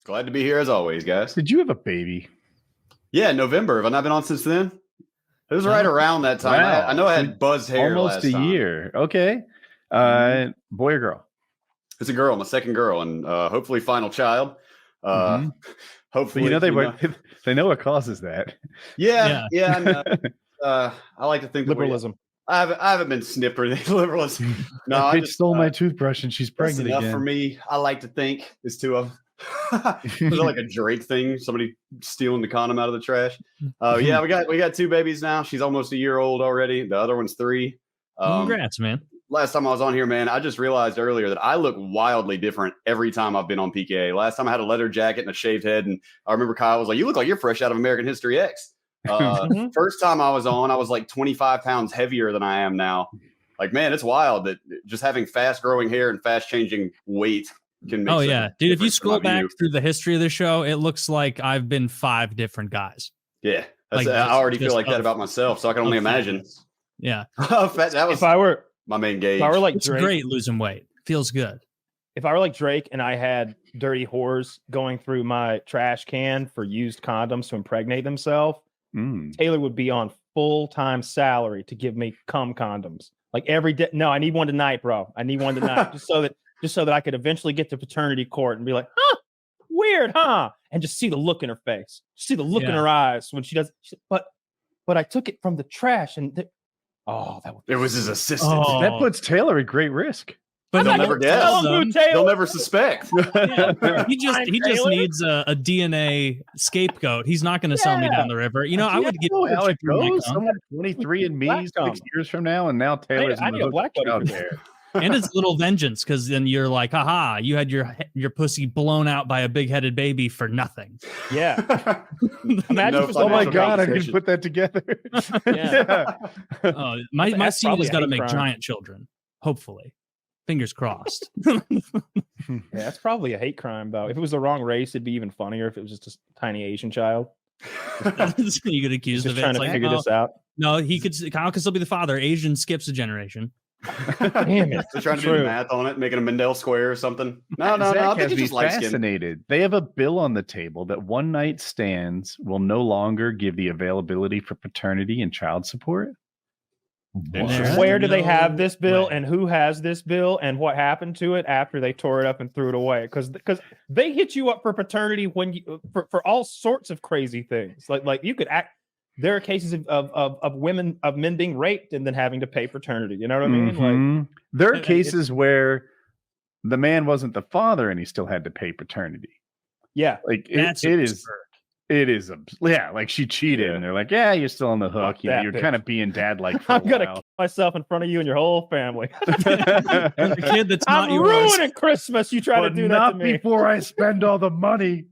Glad to be here as always, guys. Did you have a baby? Yeah, November. Have I not been on since then? It was right around that time. Wow. I know I had buzzed hair almost last a time. year. Okay. Boy or girl? It's a girl, my second girl, and hopefully final child. Hopefully, but they know what causes that. Yeah. I know. I like to think liberalism. I haven't been snipped or anything. Liberalism. No, I just stole my toothbrush and she's pregnant enough again. for me. I like to think is two of them. Is like a Drake thing? Somebody stealing the condom out of the trash. Yeah, we got two babies now. She's almost a year old already. The other one's 3. Congrats, man. Last time I was on here, man, I just realized earlier that I look wildly different every time I've been on PKA. Last time I had a leather jacket and a shaved head, and I remember Kyle was like, "You look like you're fresh out of American History X." First time I was on, I was like 25 pounds heavier than I am now. Like, man, it's wild that just having fast growing hair and fast changing weight can make. Oh yeah, dude! If you scroll back through the history of the show, it looks like I've been 5 different guys. Yeah, I already feel like that about myself, so I can only imagine. Yeah, that was. If I were my main gauge. If I were like it's Drake, great losing weight. Feels good. If I were like Drake and I had dirty whores going through my trash can for used condoms to impregnate themselves, Taylor would be on full-time salary to give me cum condoms. Like every day. No, I need one tonight, bro. I need one tonight just so that I could eventually get to paternity court and be like, huh, weird, huh? And just see the look in her face. See the look in her eyes when she does. But I took it from the trash and it was his assistant. Oh. That puts Taylor at great risk. But they'll never guess. They'll never suspect. He just needs a DNA scapegoat. He's not going to sell me down the river. You know, I would get how it goes. Someone 23 and me 6 years from now, and now Taylor's I need a black out there. And it's little vengeance because then you're like, haha, you had your pussy blown out by a big-headed baby for nothing. Yeah. Imagine oh my God, I didn't put that together. My seed has got to make giant children, hopefully. Fingers crossed. Yeah, that's probably a hate crime, though. If it was the wrong race, it'd be even funnier if it was just a tiny Asian child. You get accused of it. Trying to figure this out. No, Kyle could still be the father. Asian skips a generation. Damn it. They're trying to do the math on it, making a Mendel square or something. No. I think he's fascinated. They have a bill on the table that one night stands will no longer give the availability for paternity and child support. Where do they have this bill and who has this bill and what happened to it after they tore it up and threw it away? Because they hit you up for paternity when you for all sorts of crazy things. Like you could act. There are cases of women of men being raped and then having to pay paternity. You know what I mean? Like, there are cases where the man wasn't the father and he still had to pay paternity. Yeah, like it is like she cheated and they're like, yeah, you're still on the hook. You're kind of being dad like. I'm gonna kill myself in front of you and your whole family. The kid that's not I'm ruining Christmas. You try to do that to me before I spend all the money.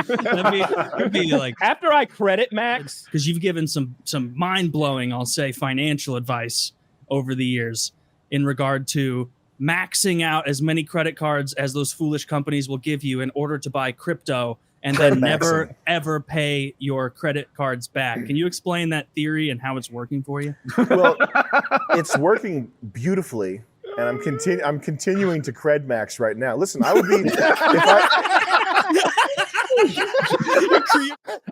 It'd be like after I credit Max, because you've given some mind-blowing, I'll say, financial advice over the years in regard to maxing out as many credit cards as those foolish companies will give you in order to buy crypto and then never ever pay your credit cards back. Can you explain that theory and how it's working for you? Well, it's working beautifully, and I'm continuing to cred max right now. Listen, I would be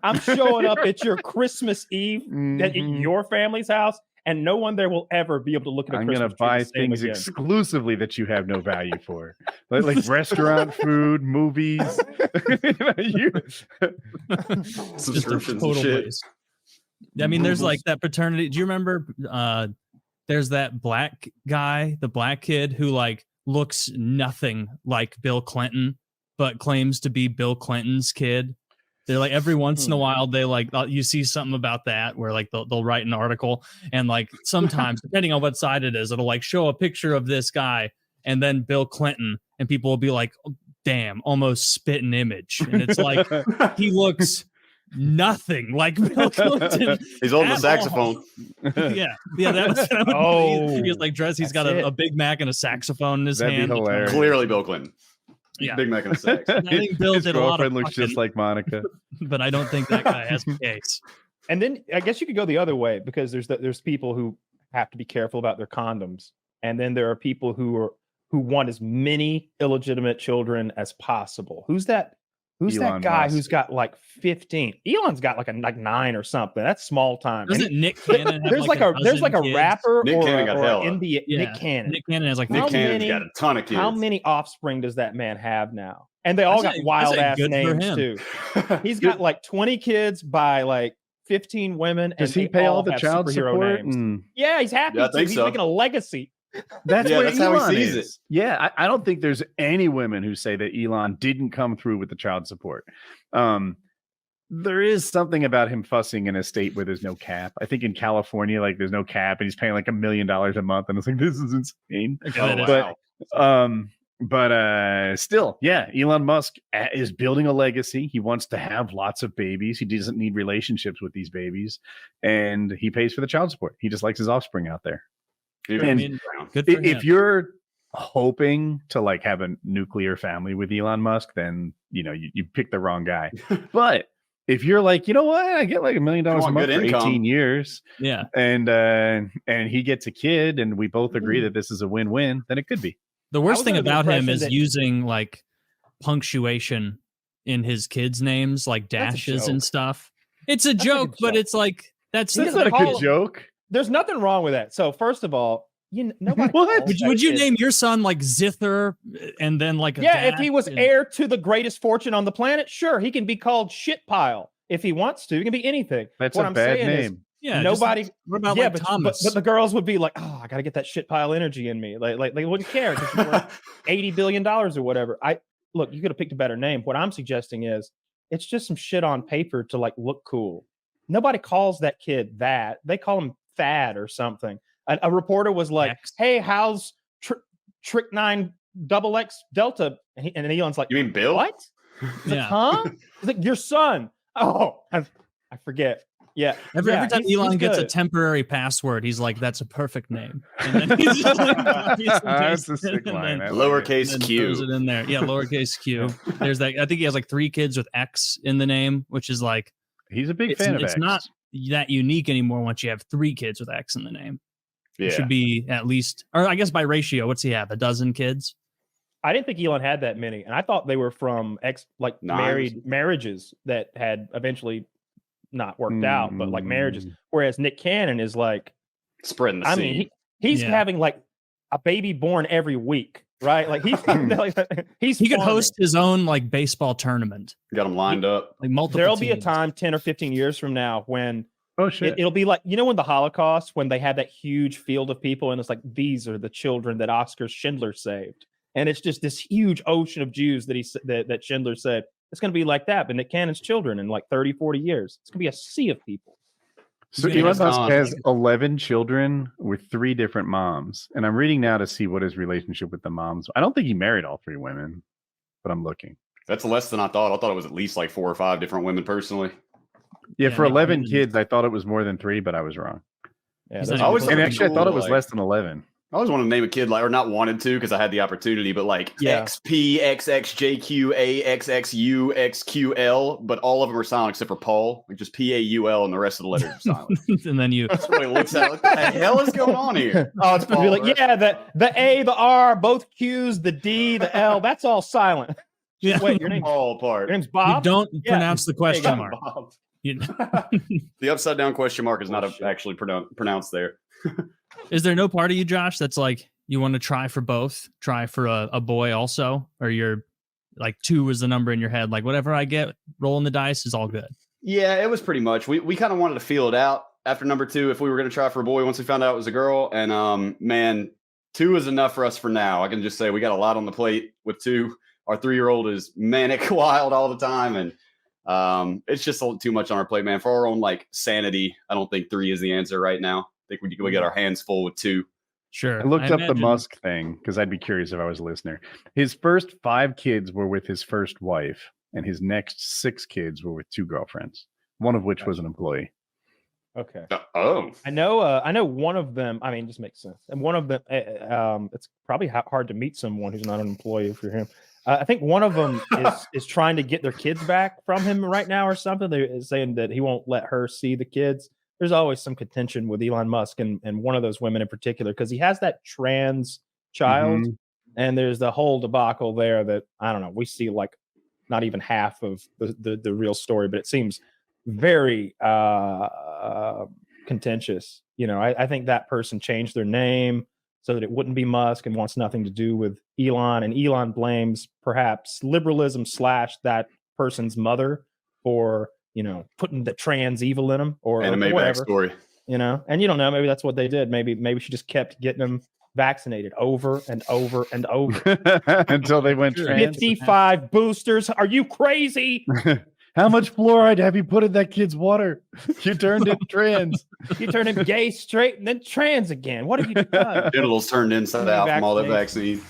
I'm showing up at your Christmas Eve at your family's house, and no one there will ever be able to look at a Christmas tree. I'm going to buy things exclusively that you have no value for, like restaurant food, movies, subscriptions and shit. Waste. I mean, there's like that paternity. Do you remember? There's that black guy, the black kid who like looks nothing like Bill Clinton, but claims to be Bill Clinton's kid. They're like every once in a while they like you see something about that where like they'll write an article and like sometimes depending on what side it is, it'll like show a picture of this guy and then Bill Clinton and people will be like, oh, damn, almost spit an image. And it's like he looks nothing like Bill Clinton. He's holding the saxophone. Yeah, that was he's like dressed. He's got a Big Mac and a saxophone in his hand. Clearly Bill Clinton. Yeah. Big Mac and a sex. I think Bill His did a lot of girlfriend looks just like Monica. But I don't think that guy has a case. And then I guess you could go the other way because there's people who have to be careful about their condoms. And then there are people who want as many illegitimate children as possible. Who's that Who's Elon that guy Musk. who's got like 15? Elon's got like 9 or something. That's small time. Doesn't Nick Cannon have there's like a kids? rapper Nick or Cannon got hella. India. Yeah. Nick Cannon. Nick Cannon has like Nick How Cannon's many- got a ton of kids. How many offspring does that man have now? And they all I got say wild ass good for names him. too. He's got like 20 kids by like 15 women. Does and he they pay all the have child superhero support? names. Yeah, he's happy. Yeah, I to. think He's so. making a legacy. That's Yeah, where that's how he Elon sees is. it. Yeah, I don't think there's any women who say that Elon didn't come through with the child support. There is something about him fussing in a state where there's no cap. I think in California, like there's no cap, and he's paying like $1 million a month, and it's like this is insane. Oh, wow. But still, yeah, Elon Musk is building a legacy. He wants to have lots of babies. He doesn't need relationships with these babies, and he pays for the child support. He just likes his offspring out there. And good for him. If you're hoping to like have a nuclear family with Elon Musk, then you pick the wrong guy. But if you're like, you know what, I get like $1 million a month for 18 years, yeah, and he gets a kid, and we both agree that this is a win-win, then it could be. the worst thing about him is that- using like punctuation in his kids' names, like dashes and stuff. It's a joke, but it's like that's not a good joke. There's nothing wrong with that. So first of all, nobody. What? Would you name your son like Zither and then like a if he was and- heir to the greatest fortune on the planet, sure, he can be called shit pile if he wants to. He can be anything. That's what a I'm bad saying name. Yeah, nobody. What about Yeah, like but Thomas? the girls would be like, oh, I got to get that shit pile energy in me. Like they wouldn't care because you're worth $80 billion or whatever. Look, you could have picked a better name. What I'm suggesting is it's just some shit on paper to like look cool. Nobody calls that kid that. They call him Thad or something. A reporter was like, X. hey, how's Trick 9 XX Delta? And Elon's like, You mean Bill? what? He's Yeah. like, huh? He's like, your son. Oh, I forget. Yeah. Every time Elon gets a good. temporary password, he's like, "That's a perfect name." And then he's just like, That's a sick line. I like it. Lowercase and Q. throws it in there. Yeah, lowercase Q. There's that. I think he has like 3 kids with X in the name, which is like He's a big fan of it's X. not that unique anymore once you have 3 kids with X in the name. Yeah. It should be at least, or I guess by ratio, what's he have? 12 kids? I didn't think Elon had that many, and I thought they were from married marriages that had eventually not worked out, but like marriages. Whereas Nick Cannon is like Spreading the seed. mean, he's having like a baby born every week, right? Like he could host his own like baseball tournament. Got them lined up. Like multiple. There'll be a teams. time 10 or 15 years from now when Oh shit! it'll be like, when the Holocaust, when they had that huge field of people, and it's like, these are the children that Oscar Schindler saved, and it's just this huge ocean of Jews that Schindler saved. It's going to be like that, but Nick Cannon's children in like 30, 40 years. It's going to be a sea of people. So Elon Musk has 11 children with 3 different moms, and I'm reading now to see what his relationship with the moms. I don't think he married all 3 women, but I'm looking. That's less than I thought. I thought it was at least like 4 or 5 different women personally. Yeah, for 11 kids, I thought it was more than 3, but I was wrong. Yeah, He's those not are always cool. And something actually, I thought it cool, was like- less than 11. I always wanted to name a kid like, or not wanted to because I had the opportunity, but like Yeah. XP, XXJQA, XXU, XQL, but all of them are silent except for Paul, like just PAUL, and the rest of the letters are silent. And then you. That's what he looks at. Like, what the hell is going on here? Oh, it's Paul, be like, right? yeah, the A, the R, both Q's, the D, the L, that's all silent. Yeah. Wait, your name's All apart. Bob? You don't Yeah. pronounce the question mark. Bob. You- The upside down question mark is not actually pronounced there. Is there no part of you, Josh, that's like you want to try for both? Try for a boy also? Or you're like 2 is the number in your head? Like whatever I get, rolling the dice is all good. Yeah, it was pretty much. We kind of wanted to feel it out after number 2 if we were going to try for a boy once we found out it was a girl. And man, 2 is enough for us for now. I can just say we got a lot on the plate with 2. Our 3-year-old is manic wild all the time. And it's just too much on our plate, man. For our own like sanity, I don't think 3 is the answer right now. I think we got our hands full with 2. Sure. I looked up the imagine- Musk thing because I'd be curious if I was a listener. His first 5 kids were with his first wife, and his next 6 kids were with 2 girlfriends, one of which was an employee. Okay. Oh, I know one of them. I mean, it just makes sense. And one of them, it's probably hard to meet someone who's not an employee if you're him. I think one of them is trying to get their kids back from him right now or something. They're saying that he won't let her see the kids. There's always some contention with Elon Musk and one of those women in particular, because he has that trans child, and there's the whole debacle there that, I don't know, we see like not even half of the real story, but it seems very contentious. You know, I think that person changed their name so that it wouldn't be Musk and wants nothing to do with Elon. And Elon blames perhaps liberalism / that person's mother for, you know, putting the trans evil in him or whatever. Backstory. You know, and you don't know, maybe that's what they did. Maybe she just kept getting them vaccinated over and over and over until they went trans. 55 boosters. Are you crazy? How much fluoride have you put in that kid's water? You turned him trans. You turned him gay, straight, and then trans again. What have you done? Genitals turned inside out from all that vaccine.